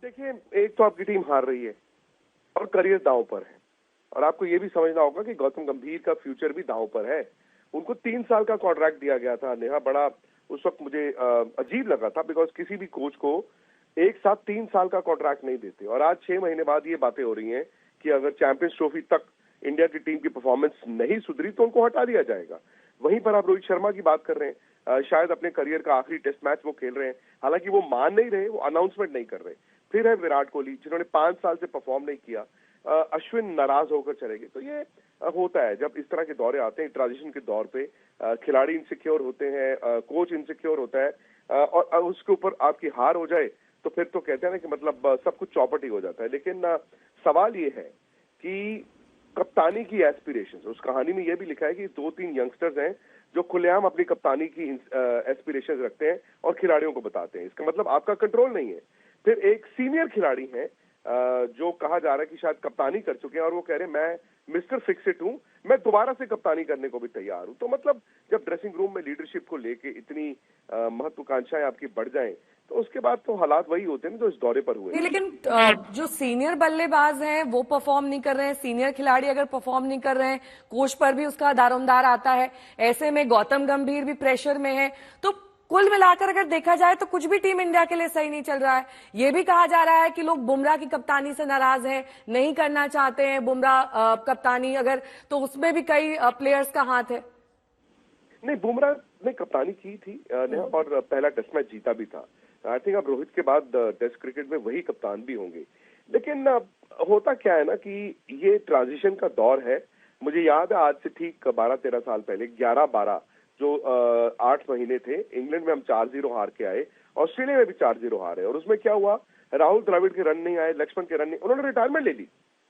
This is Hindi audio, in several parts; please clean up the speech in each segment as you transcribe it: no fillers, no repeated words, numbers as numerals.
देखिए, एक तो आपकी टीम हार रही है और करियर दांव पर है, और आपको ये भी समझना होगा कि गौतम गंभीर का फ्यूचर भी दांव पर है। उनको 3 साल का कॉन्ट्रैक्ट दिया गया था। नेहा, बड़ा उस वक्त मुझे अजीब लगा था, बिकॉज किसी भी कोच को एक साथ 3 साल का कॉन्ट्रैक्ट नहीं देते। और आज 6 महीने बाद ये बातें हो रही हैं कि अगर चैंपियंस ट्रॉफी तक इंडिया की टीम की परफॉर्मेंस नहीं सुधरी तो उनको हटा दिया जाएगा। वहीं पर आप रोहित शर्मा की बात कर रहे हैं, शायद अपने करियर का आखिरी टेस्ट मैच वो खेल रहे हैं। हालांकि वो मान नहीं रहे, वो अनाउंसमेंट नहीं कर रहे। फिर है विराट कोहली, जिन्होंने 5 साल से परफॉर्म नहीं किया। अश्विन नाराज होकर चले गए। तो ये होता है जब इस तरह के दौरे आते हैं ट्रांजिशन के दौर पे। खिलाड़ी इनसिक्योर होते हैं, कोच इनसिक्योर होता है, और उसके ऊपर आपकी हार हो जाए तो फिर तो कहते हैं ना कि मतलब सब कुछ चौपट ही हो जाता है। लेकिन सवाल ये है कि कप्तानी की एस्पिरेशंस, उस कहानी में यह भी लिखा है कि 2-3 यंगस्टर्स हैं जो खुलेआम अपनी कप्तानी की एस्पिरेशंस रखते हैं और खिलाड़ियों को बताते हैं। इसका मतलब आपका कंट्रोल नहीं है। फिर एक सीनियर खिलाड़ी है जो कहा जा रहा है कि शायद कप्तानी कर चुके हैं, और वो कह रहे हैं मैं मिस्टर फिक्स इट हूं, मैं दोबारा से कप्तानी करने को भी तैयार हूं। तो मतलब जब ड्रेसिंग रूम में लीडरशिप को लेके इतनी महत्वाकांक्षाएं आपकी बढ़ जाएं, तो उसके बाद तो हालात वही होते हैं जो इस दौरे पर हुए। नहीं, लेकिन जो सीनियर बल्लेबाज हैं वो परफॉर्म नहीं कर रहे हैं, सीनियर खिलाड़ी अगर परफॉर्म नहीं कर रहे हैं, कोच पर भी उसका दारोमदार आता है। ऐसे में गौतम गंभीर भी प्रेशर में है। तो कुल मिलाकर अगर देखा जाए तो कुछ भी टीम इंडिया के लिए सही नहीं चल रहा है। ये भी कहा जा रहा है कि लोग बुमराह की कप्तानी से नाराज हैं, नहीं करना चाहते हैं बुमराह कप्तानी, अगर तो उसमें भी कई प्लेयर्स का हाथ है। नहीं, बुमराह ने कप्तानी की थी और पहला टेस्ट मैच जीता भी था। आई थिंक अब रोहित के बाद टेस्ट क्रिकेट में वही कप्तान भी होंगे। लेकिन होता क्या है ना कि ये ट्रांजिशन का दौर है। मुझे याद है आज से ठीक 12-13 साल पहले 11-12 जो 8 महीने थे, इंग्लैंड में हम 4-0 हार के आए, ऑस्ट्रेलिया में भी 4-0 हारे, और उसमें क्या हुआ, राहुल द्रविड़ के रन नहीं आए, लक्ष्मण के रन नहीं, उन्होंने रिटायरमेंट ले ली,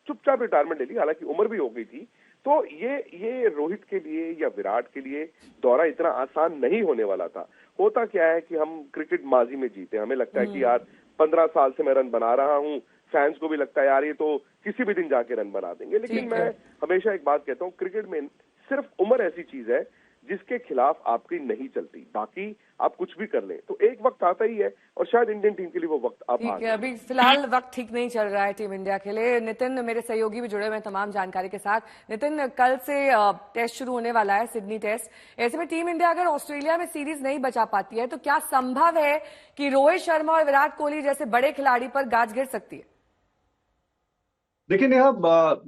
चुपचाप रिटायरमेंट ले ली। हालांकि उम्र भी हो गई थी। तो ये रोहित के लिए या विराट के लिए दौरा इतना आसान नहीं होने वाला था। होता क्या है कि हम क्रिकेट माजी में जीते, हमें लगता है कि यार 15 साल से मैं रन बना रहा हूं, फैंस को भी लगता है यार ये तो किसी भी दिन जाके रन बना देंगे। लेकिन मैं हमेशा एक बात कहता हूं, क्रिकेट में सिर्फ उम्र ऐसी चीज है जिसके खिलाफ आपकी नहीं चलती, बाकी आप कुछ भी कर लें तो एक वक्त आता ही है, और शायद इंडियन टीम के लिए वो वक्त अब आ गया। अभी फिलहाल वक्त ठीक नहीं चल रहा है टीम इंडिया के लिए। नितिन, मेरे सहयोगी भी जुड़े हुए हैं तमाम जानकारी के साथ। नितिन, कल से टेस्ट शुरू होने वाला है, सिडनी टेस्ट। ऐसे में टीम इंडिया अगर ऑस्ट्रेलिया में सीरीज नहीं बचा पाती है तो क्या संभव है कि रोहित शर्मा और विराट कोहली जैसे बड़े खिलाड़ी पर गाज गिर सकती है? देखिए नेहा,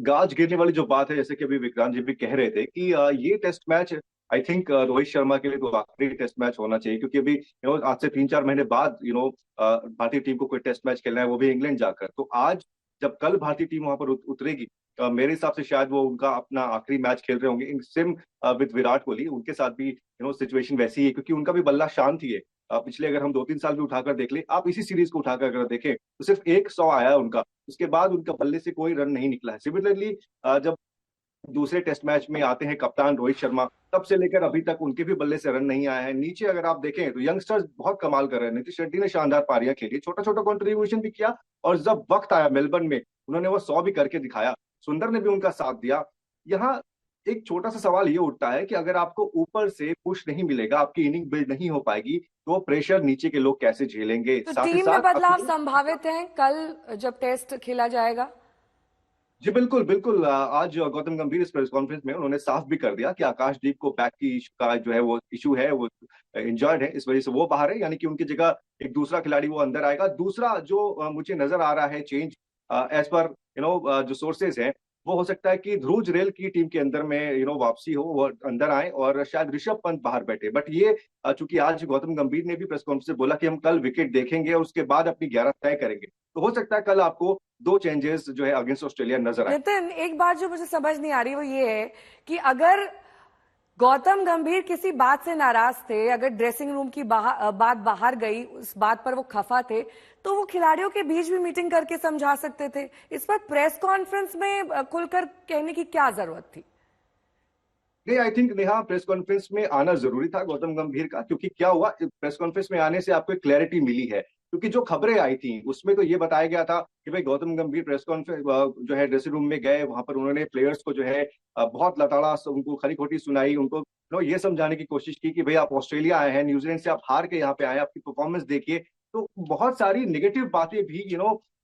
गाज गिरने वाली जो बात है, जैसे कि अभी विक्रांत जी भी कह रहे थे कि ये test match I think Rohit Sharma के लिए तो आखिरी टेस्ट मैच होना चाहिए, क्योंकि अभी आज से 3-4 महीने बाद भारतीय टीम को कोई टेस्ट मैच खेलना है, वो भी इंग्लैंड जाकर। तो आज जब कल भारतीय टीम वहां पर उतरेगी, मेरे हिसाब से शायद वो उनका अपना आखिरी मैच खेल रहे होंगे। सेम विद विराट कोहली, उनके साथ भी सिचुएशन वैसी है, क्योंकि उनका भी बल्ला शांत ही है। पिछले अगर हम 2-3 साल भी उठाकर देख ले, आप इसी सीरीज को उठाकर अगर देखें तो सिर्फ 100 आया है उनका, उसके बाद उनका बल्ले से कोई रन नहीं निकला है। सिमिलरली जब दूसरे टेस्ट मैच में आते हैं कप्तान रोहित शर्मा, तब से लेकर अभी तक उनके भी बल्ले से रन नहीं आए हैं। नीचे अगर आप देखें तो यंगस्टर्स बहुत कमाल कर रहे हैं। नीतीश रेड्डी ने शानदार पारियां खेली, छोटा छोटा कंट्रीब्यूशन भी किया, और जब वक्त आया मेलबर्न में उन्होंने वो 100 भी करके दिखाया। सुंदर ने भी उनका साथ दिया। यहाँ एक छोटा सा सवाल ये उठता है कि अगर आपको ऊपर से पुश नहीं मिलेगा, आपकी इनिंग बिल्ड नहीं हो पाएगी, तो प्रेशर नीचे के लोग कैसे झेलेंगे? तो साथ ही टीम में साथ बदलाव संभावित है कल जब टेस्ट खेला जाएगा? जी बिल्कुल बिल्कुल। आज गौतम गंभीर इस प्रेस कॉन्फ्रेंस में उन्होंने साफ भी कर दिया कि आकाशदीप को बैक की का जो है वो इशू है, वो इंजर्ड है, इस वजह से वो बाहर है। यानी कि उनकी जगह एक दूसरा खिलाड़ी वो अंदर आएगा। दूसरा जो मुझे नजर आ रहा है चेंज, एज पर जो सोर्सेज हैं, वो हो सकता है कि ध्रुव जुरैल की टीम के अंदर में वापसी हो, वो अंदर आए, और शायद ऋषभ पंत बाहर बैठे। बट ये चूंकि आज गौतम गंभीर ने भी प्रेस कॉन्फ्रेंस में बोला कि हम कल विकेट देखेंगे और उसके बाद अपनी 11 तय करेंगे, तो हो सकता है कल आपको 2 चेंजेस जो है अगेंस्ट ऑस्ट्रेलिया नजर आए। नितिन, एक बात जो मुझे समझ नहीं आ रही वो ये है कि अगर गौतम गंभीर किसी बात से नाराज थे, अगर ड्रेसिंग रूम की बात बाहर गई, उस बात पर वो खफा थे, तो वो खिलाड़ियों के बीच भी मीटिंग करके समझा सकते थे। इस पर प्रेस कॉन्फ्रेंस में खुलकर कहने की क्या जरूरत थी? नहीं, I think Neha, press conference में आना जरूरी था गौतम गंभीर का, क्योंकि क्या हुआ, प्रेस कॉन्फ्रेंस में आने से आपको एक क्लैरिटी मिली है। क्योंकि जो खबरें आई थी उसमें तो ये बताया गया था कि भाई गौतम गंभीर प्रेस कॉन्फ्रेंस जो है ड्रेसिंग रूम में गए, वहां पर उन्होंने प्लेयर्स को जो है बहुत लताड़ा उनको खरी खोटी सुनाई, उनको ये समझाने की कोशिश की कि भाई आप ऑस्ट्रेलिया आए हैं, न्यूजीलैंड से आप हार के यहाँ पे आए, आपकी परफॉर्मेंस देखिए। तो बहुत सारी नेगेटिव बातें भी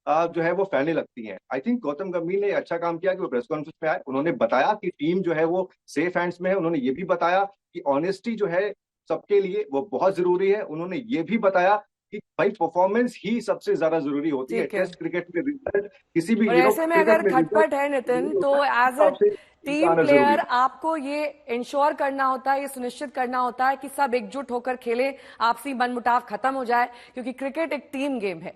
जो है वो फैलने लगती हैं। आई थिंक गौतम गंभीर ने अच्छा काम किया कि वो प्रेस कॉन्फ्रेंस में आए, उन्होंने बताया कि टीम जो है वो सेफ हैंड्स में है। उन्होंने ये भी बताया कि ऑनेस्टी जो है सबके लिए वो बहुत जरूरी है। उन्होंने ये भी बताया कि भाई परफॉर्मेंस ही सबसे ज्यादा जरूरी होती है। ठीक है। टेस्ट क्रिकेट में रिजल्ट किसी भी और ऐसे में क्रिकेट अगर में रिजल्ट खटपट है नितिन, जरूरी तो होता है, एज तो अ आपसे टीम आना जरूरी प्लेयर है। आपको ये इंश्योर करना होता है, ये सुनिश्चित करना होता है कि सब एकजुट होकर खेलें, आपसी मनमुटाव खत्म हो जाए, क्योंकि क्रिकेट एक टीम गेम है।